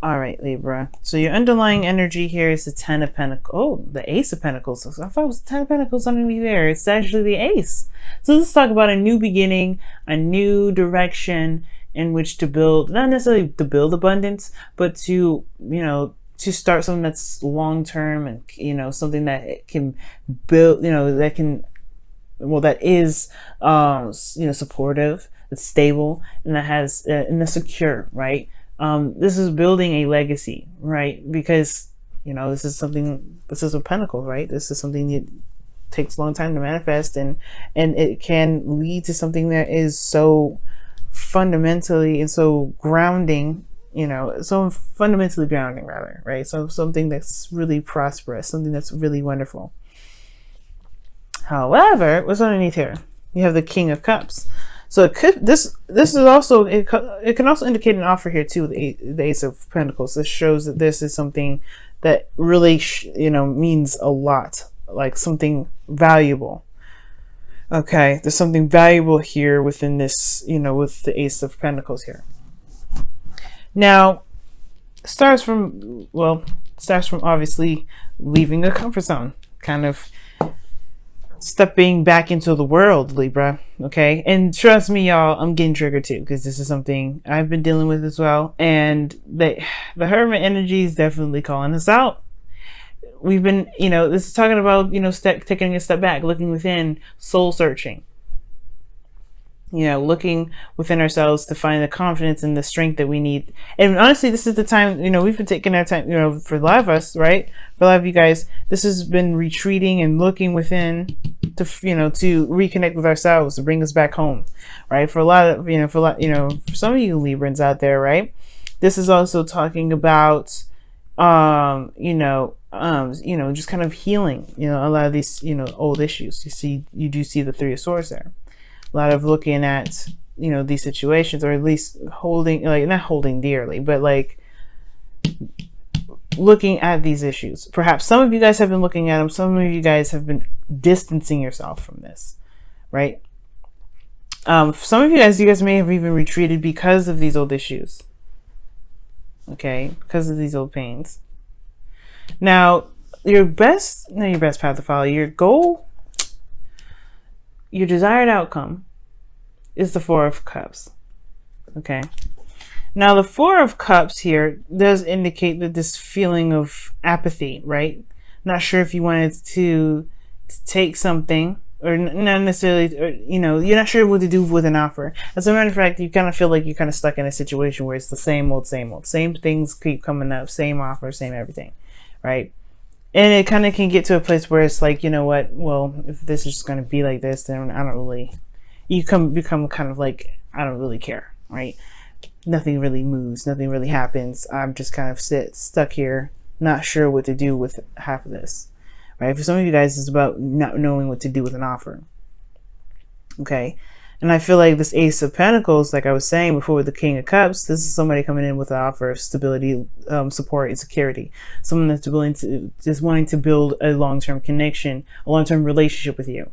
All right, Libra. So your underlying energy here is the Ten of Pentacles. Oh, the Ace of Pentacles. I thought it was the Ten of Pentacles underneath there. It's actually the Ace. So let's talk about a new beginning, a new direction in which to build, not necessarily to build abundance, but to, to start something that's long-term and, something that can build, that can, well, that is, supportive, that's stable, and that has, and that's secure, right? This is building a legacy, right? Because, this is a pentacle, right? This is something that takes a long time to manifest, and it can lead to something that is so fundamentally and so grounding, so fundamentally grounding rather, right? So something that's really prosperous, something that's really wonderful. However, what's underneath here? You have the King of Cups. So it could, this is also, it can also indicate an offer here too, the Ace of Pentacles. This shows that this is something that really, means a lot, like something valuable. Okay, there's something valuable here within this, with the Ace of Pentacles here. Now, starts from obviously leaving the comfort zone, kind of stepping back into the world, Libra. Okay, and trust me, y'all, I'm getting triggered too, because this is something I've been dealing with as well. And the Hermit energy is definitely calling us out. We've been, this is talking about, taking a step back, looking within, soul searching. Looking within ourselves to find the confidence and the strength that we need. And honestly, this is the time, we've been taking our time, for a lot of us, right? For a lot of you guys, this has been retreating and looking within to, to reconnect with ourselves, to bring us back home, right? For a lot of, for some of you Librans out there, right? This is also talking about, just kind of healing, a lot of these, old issues. You do see the Three of Swords there. A lot of looking at, these situations, or at least holding, like, not holding dearly, but like looking at these issues. Perhaps some of you guys have been looking at them. Some of you guys have been distancing yourself from this, right? Some of you guys may have even retreated because of these old issues. Okay, because of these old pains. Now, your best path to follow, your goal, your desired outcome is the Four of Cups. Okay. Now, the Four of Cups here does indicate that this feeling of apathy, right? Not sure if you wanted to take something, or not necessarily, or, you're not sure what to do with an offer. As a matter of fact, you kind of feel like you're kind of stuck in a situation where it's the same old, same things keep coming up, same offer, same everything, right? And it kind of can get to a place where it's like, you know what, well, if this is just going to be like this, then I don't really, become kind of like, I don't really care, right? Nothing really moves, nothing really happens. I'm just kind of stuck here, not sure what to do with half of this, right? For some of you guys, it's about not knowing what to do with an offer. Okay. And I feel like this Ace of Pentacles, like I was saying before with the King of Cups, this is somebody coming in with an offer of stability, support, and security. Someone that's wanting to build a long-term connection, a long-term relationship with you.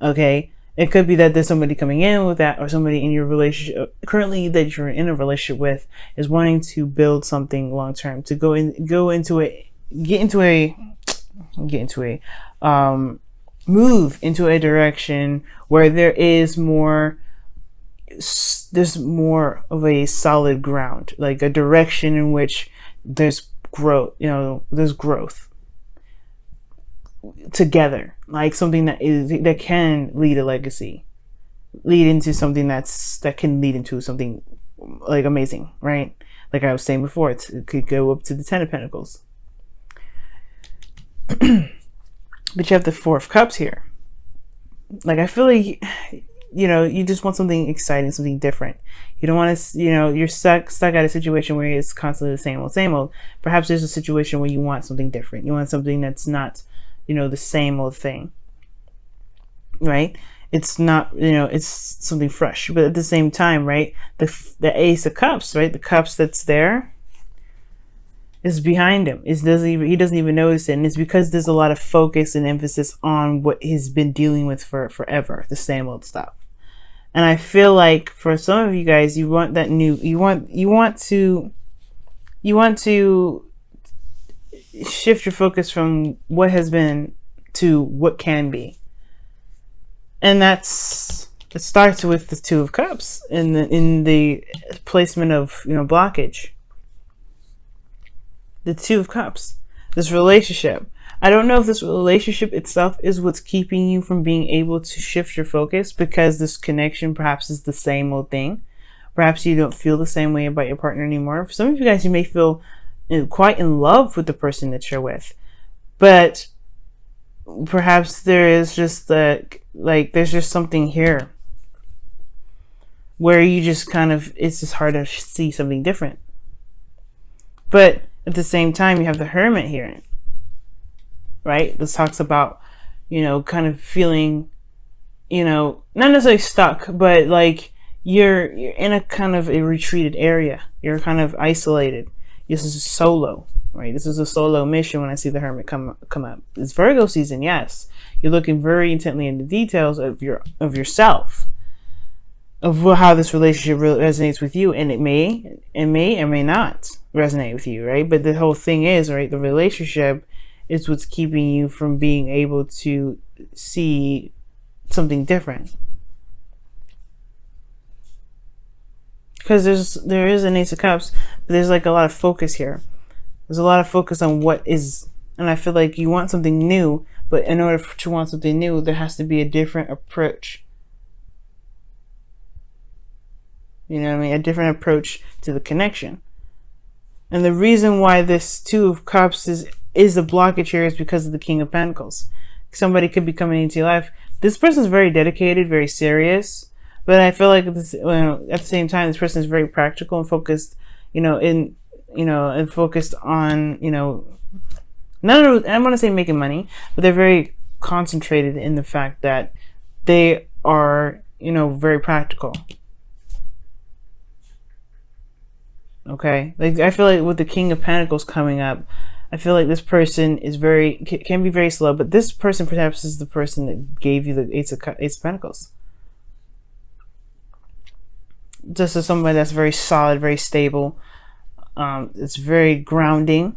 Okay. It could be that there's somebody coming in with that, or somebody in your relationship currently that you're in a relationship with is wanting to build something long-term, to move into a direction where there's more of a solid ground, like a direction in which there's growth, there's growth together, like something that can lead a legacy, lead into something that can lead into something like amazing, right? Like I was saying before, it could go up to the Ten of Pentacles. But you have the Four of Cups here. Like, I feel like, you just want something exciting, something different. You don't want to, you're stuck at a situation where it's constantly the same old. Perhaps there's a situation where you want something different. You want something that's not, the same old thing, right? It's not, it's something fresh. But at the same time, right, the Ace of Cups, right, the cups that's there, is behind him. He doesn't even notice it, and it's because there's a lot of focus and emphasis on what he's been dealing with for forever, the same old stuff. And I feel like for some of you guys, you want that new, you want you want to shift your focus from what has been to what can be. And it starts with the Two of Cups in the placement of, blockage. The Two of Cups, this relationship. I don't know if this relationship itself is what's keeping you from being able to shift your focus, because this connection perhaps is the same old thing. Perhaps you don't feel the same way about your partner anymore. For some of you guys, you may feel quite in love with the person that you're with, but perhaps there is just there's just something here where you just it's just hard to see something different. But at the same time, you have the Hermit here, right? This talks about, kind of feeling, not necessarily stuck, but like you're in a kind of a retreated area. You're kind of isolated. This is a solo, right? This is a solo mission when I see the Hermit come up. It's Virgo season, yes. You're looking very intently into details of yourself, of how this relationship really resonates with you, and it may or may not resonate with you, right? But the whole thing is, right, the relationship is what's keeping you from being able to see something different. Because there is an Ace of Cups, but there's like a lot of focus here. There's a lot of focus on what is, and I feel like you want something new, but in order to want something new, there has to be a different approach. You know what I mean? A different approach to the connection. And the reason why this Two of Cups is a blockage here is because of the King of Pentacles. Somebody could be coming into your life. This person is very dedicated, very serious. But I feel like at the same time, this person is very practical and focused, and focused on, I want to say making money, but they're very concentrated in the fact that they are, very practical. Okay, like I feel like with the King of Pentacles coming up, I feel like this person is can be very slow, but this person perhaps is the person that gave you the Ace of Pentacles. Just as somebody that's very solid, very stable. It's very grounding.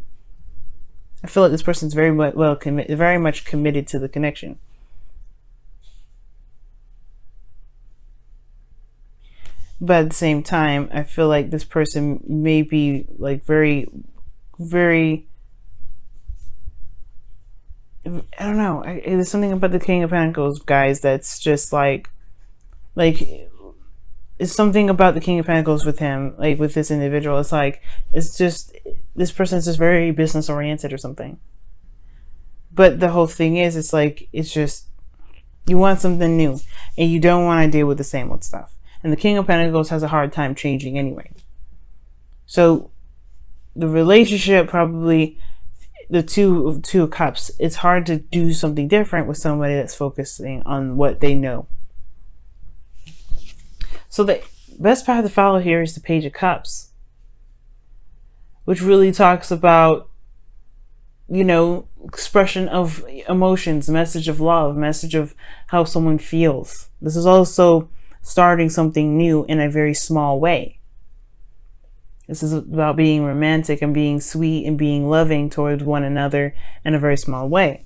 I feel like this person's very much committed to the connection. But at the same time, I feel like this person may be like very, very, I don't know. There's something about the King of Pentacles, guys, that's just like it's something about the King of Pentacles with him, like with this individual. It's just, this person is just very business oriented or something. But the whole thing is, it's just, you want something new and you don't want to deal with the same old stuff. And the King of Pentacles has a hard time changing anyway. So the relationship, probably the two of Cups, it's hard to do something different with somebody that's focusing on what they know. So the best path to follow here is the Page of Cups, which really talks about, expression of emotions, message of love, message of how someone feels. This is also starting something new in a very small way. This is about being romantic and being sweet and being loving towards one another in a very small way.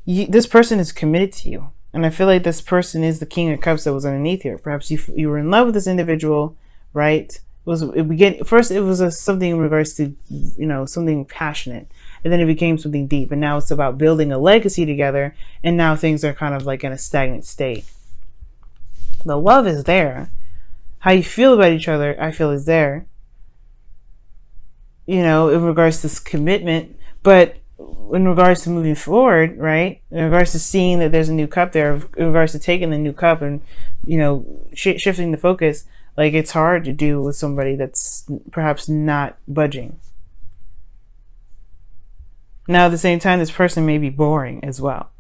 This person is committed to you. And I feel like this person is the King of Cups that was underneath here. Perhaps you were in love with this individual, right? First it was something in regards to, something passionate. And then it became something deep. And now it's about building a legacy together. And now things are kind of like in a stagnant state. The love is there. How you feel about each other, I feel, is there. In regards to this commitment. But in regards to moving forward, right? In regards to seeing that there's a new cup there, in regards to taking the new cup and, shifting the focus, like it's hard to do with somebody that's perhaps not budging. Now, at the same time, this person may be boring as well.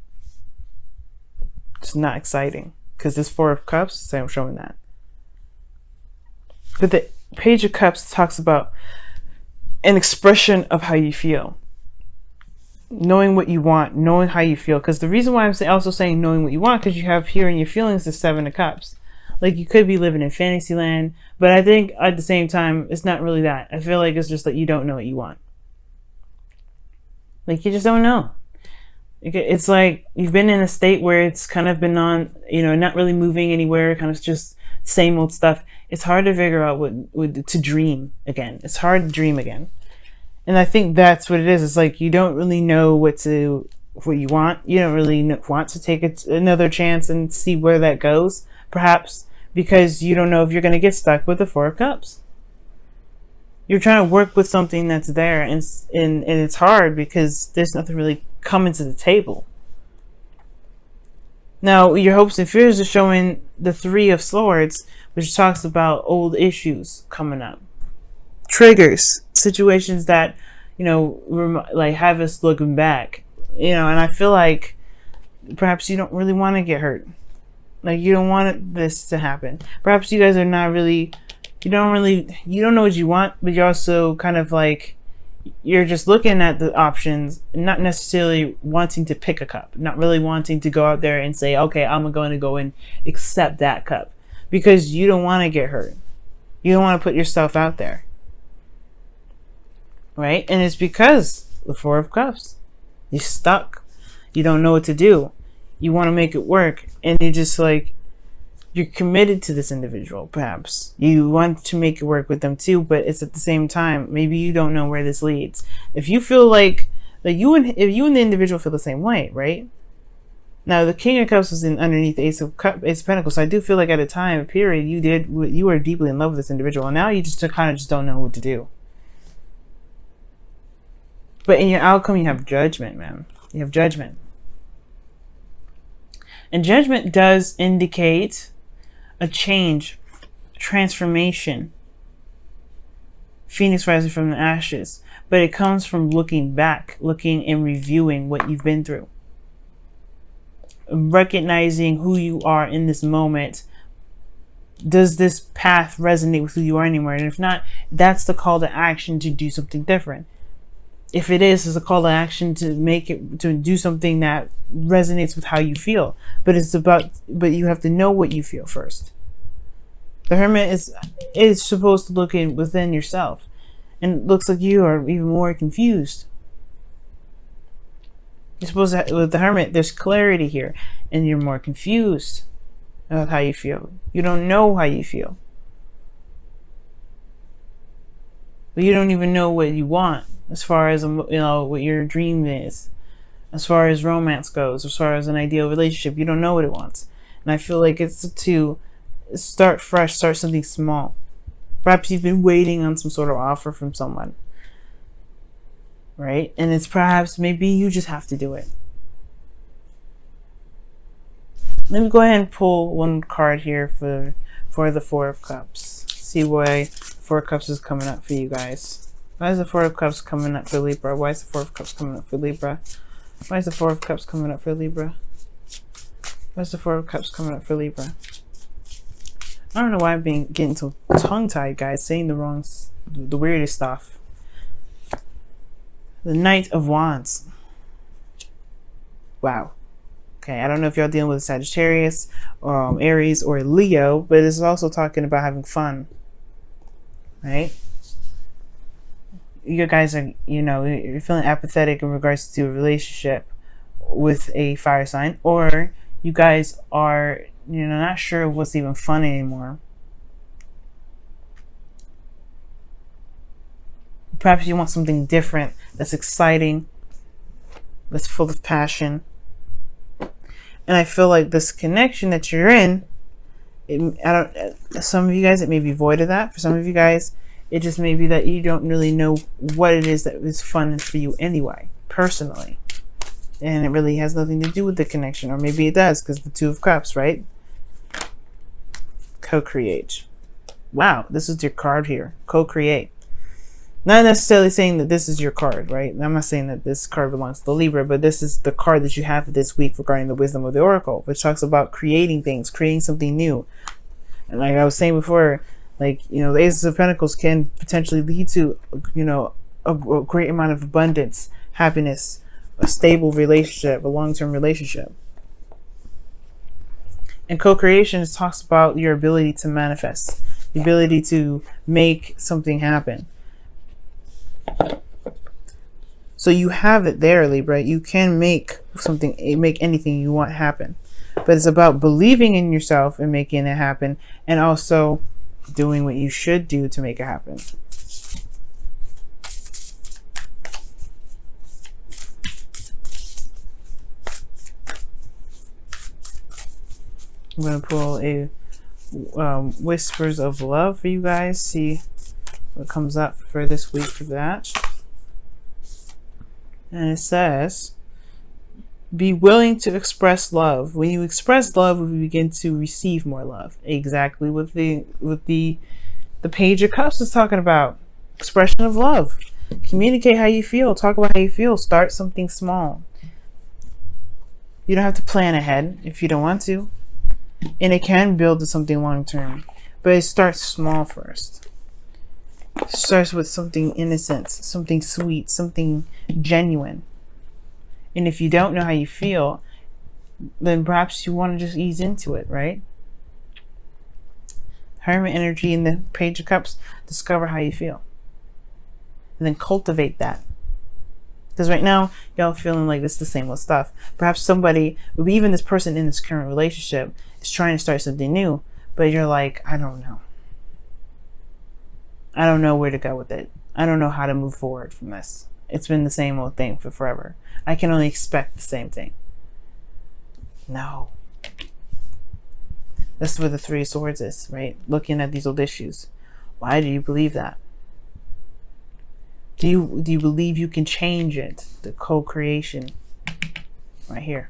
It's not exciting because this Four of Cups, so I'm showing that. But the Page of Cups talks about an expression of how you feel. Knowing what you want, knowing how you feel. Because the reason why I'm also saying knowing what you want, because you have here in your feelings the Seven of Cups. Like you could be living in fantasy land, but I think at the same time, it's not really that. I feel like it's just that you don't know what you want. Like you just don't know. It's like you've been in a state where it's kind of been on, not really moving anywhere, kind of just same old stuff. It's hard to figure out what to dream again. It's hard to dream again. And I think that's what it is. It's like you don't really know what you want. You don't really want to take another chance and see where that goes, perhaps because you don't know if you're going to get stuck with the Four of Cups. You're trying to work with something that's there, and it's hard because there's nothing really coming to the table. Now, your hopes and fears are showing the Three of Swords, which talks about old issues coming up. Triggers, situations that, like have us looking back. And I feel like perhaps you don't really want to get hurt. Like you don't want this to happen. Perhaps you guys are not really, you don't know what you want, but you're also kind of like, you're just looking at the options, not necessarily wanting to pick a cup, not really wanting to go out there and say, okay, I'm going to go and accept that cup, because you don't want to get hurt. You don't want to put yourself out there. Right? And it's because the Four of Cups. You're stuck. You don't know what to do. You want to make it work. And you're just like, you're committed to this individual, perhaps. You want to make it work with them too, but it's at the same time, maybe you don't know where this leads. If you feel like if you and the individual feel the same way, right? Now, the King of Cups was underneath the Ace of Pentacles, so I do feel like at a period, you were deeply in love with this individual, and now you just kind of just don't know what to do. But in your outcome, you have judgment, man. You have judgment. And judgment does indicate a change, transformation. Phoenix rising from the ashes. But it comes from looking back, looking and reviewing what you've been through. Recognizing who you are in this moment. Does this path resonate with who you are anymore? And if not, that's the call to action to do something different. If it is, it's a call to action to do something that resonates with how you feel. But you have to know what you feel first. The Hermit is supposed to look within yourself. And it looks like you are even more confused. You're supposed to, with the Hermit, there's clarity here. And you're more confused about how you feel. You don't know how you feel. But you don't even know what you want. As far as, what your dream is. As far as romance goes. As far as an ideal relationship. You don't know what it wants. And I feel like it's to start fresh. Start something small. Perhaps you've been waiting on some sort of offer from someone. Right? And it's perhaps, maybe you just have to do it. Let me go ahead and pull one card here for the Four of Cups. See why Four of Cups is coming up for you guys. Why is the Four of Cups coming up for Libra? Why is the Four of Cups coming up for Libra? Why is the Four of Cups coming up for Libra? Why is the Four of Cups coming up for Libra? I don't know why I'm getting so tongue-tied, guys, saying the weirdest stuff. The Knight of Wands. Wow. Okay, I don't know if y'all dealing with Sagittarius, Aries, or Leo, but it's also talking about having fun. Right? You guys are, you're feeling apathetic in regards to a relationship with a fire sign, or you guys are, not sure what's even fun anymore. Perhaps you want something different, that's exciting, that's full of passion. And I feel like this connection that you're in, some of you guys, it may be void of that. For some of you guys, it just may be that you don't really know what it is that is fun for you anyway, personally. And it really has nothing to do with the connection. Or maybe it does, because the Two of Cups, right? Co-create. Wow, this is your card here. Co-create. Not necessarily saying that this is your card, right? I'm not saying that this card belongs to the Libra, but this is the card that you have this week regarding the wisdom of the Oracle, which talks about creating things, creating something new. And like I was saying before, like, the Ace of Pentacles can potentially lead to, a great amount of abundance, happiness, a stable relationship, a long-term relationship. And co-creation talks about your ability to manifest, the ability to make something happen. So you have it there, Libra. You can make something, make anything you want happen. But it's about believing in yourself and making it happen, and also doing what you should do to make it happen. I'm going to pull a Whispers of Love for you guys. See what comes up for this week for that. And it says, be willing to express love. When you express love, we begin to receive more love. Exactly what the Page of Cups is talking about. Expression of love. Communicate how you feel. Talk about how you feel. Start something small. You don't have to plan ahead if you don't want to. And it can build to something long term. But it starts small first. It starts with something innocent, something sweet, something genuine. And if you don't know how you feel, then perhaps you want to just ease into it, right? Hermit energy in the Page of Cups. Discover how you feel. And then cultivate that. Because right now, y'all feeling like this is the same old stuff. Perhaps somebody, even this person in this current relationship, is trying to start something new. But you're like, I don't know. I don't know where to go with it. I don't know how to move forward from this. It's been the same old thing for forever. I can only expect the same thing. No. That's where the Three of Swords is, right? Looking at these old issues. Why do you believe that? Do you believe you can change it? The co-creation right here.